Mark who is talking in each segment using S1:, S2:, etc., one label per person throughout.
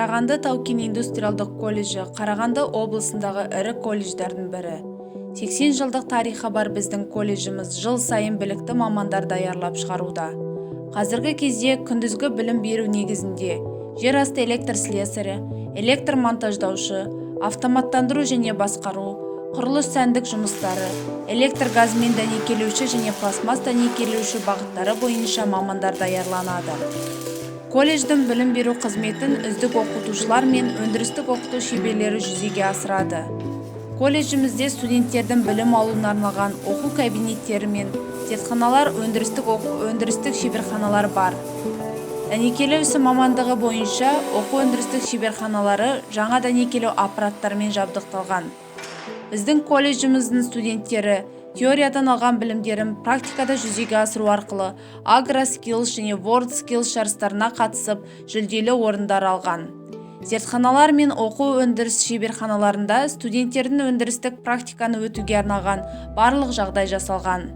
S1: Қарағанды Тау-Кен индустриалдық колледжі Қарағанды облысындағы ірі колледждардың бірі. 80 жылдық тарихы бар біздің колледжіміз жыл сайын білікті мамандар даярлап шығаруда. Қазіргі кезде күндізгі білім беру негізінде жер асты электр слесарі, электр монтаждаушы, автоматтандыру және басқару, құрылыс сәндік жұмыстары, электр газмен дәнекерлеуші және пластмасс дәнекерлеуші бағыттары бойынша мамандар даярланады. Колледждің білім беру қызметін үздік оқытушылар мен өндірістік оқыту шеберлері жүзеге асырады. Колледжімізде студенттердің білім алуына арналған оқу кабинеттері мен зертханалар, өндірістік шеберханалар бар. Дәнекерлеу ісі мамандығы бойынша оқу өндірістік шеберханалары жаңа дәнекерлеу аппараттармен жабдықталған. Біздің колледжіміздің студенттері теориядан алған білімдерін практикада жүзеге асыру арқылы Agro-Skills және World-Skills жарыстарына қатысып, жүлделі орындар алған. Зертханалар мен оқу өндіріс шеберханаларында студенттердің өндірістік практиканы өтуге арналған барлық жағдай жасалған.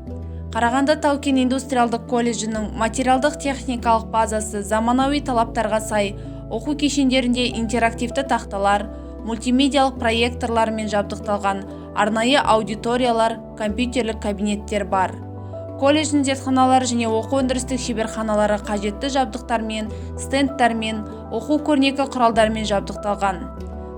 S1: Қарағанды Тау-Кен индустриалдық колледжінің материалдық техникалық базасы заманауи талаптарға сай, оқу кешендерінде интерактивті тақталар, мультимедиалық проекторлармен жабдықталған арнайы аудиториялар, компьютерлік кабинеттер бар. Колледждің зертханалары және оқу өндірістік шеберханалары қажетті жабдықтармен, стендтармен, оқу көрнекі құралдармен жабдықталған.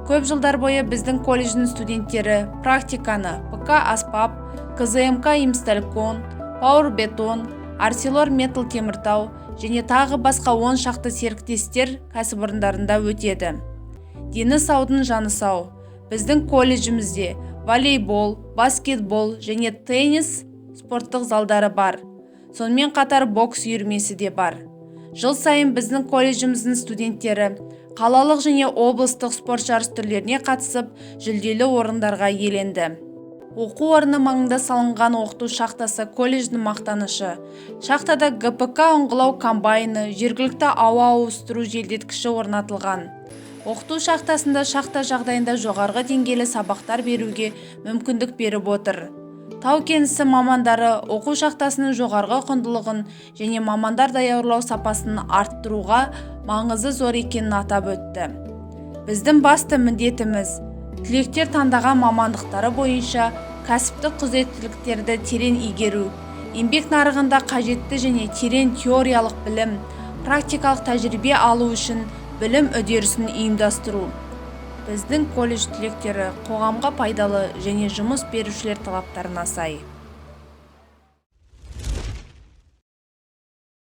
S1: Көп жылдар бойы біздің колледждің студенттері практиканы ПК Аспап, КЗМК Имсталькон, Пауэр Бетон, Арселор Метал Теміртау және тағы басқа 10 шақты серіктестер кәсіпорындарында өтеді. Дені саудың жаны сау. Біздің колледжімізде волейбол, баскетбол және теннис спорттық залдары бар. Сонымен қатар бокс үйірмесі де бар. Жыл сайын біздің колледжіміздің студенттері қалалық және облыстық спорт жарыс түрлеріне қатысып, жүлделі орындарға иеленді. Оқу орны маңында салынған оқыту шахтасы колледждің мақтанышы. Шахтада ГПК ұңғылау комбайны, жергілікті ауа ауыстыру желдеткіші орнатылған. Оқыту шахтасында шахта жағдайында жоғарғы деңгейлі сабақтар беруге мүмкіндік беріп отыр. Тау-Кен ісі мамандары оқу шахтасының жоғарғы құндылығын және мамандар даярлау сапасын арттыруға маңызы зор екенін атап өтті. Біздің басты міндетіміз түлектер таңдаған мамандықтары бойынша кәсіптік құзыреттіліктерді терең игеру, еңбек нарығында қажетті және терең теориялық білім, практикалық тәжірибе алу үшін білім үдерісін ұйымдастыру. Біздің колледж түлектері қоғамға пайдалы және жұмыс берушілер талаптарына сай.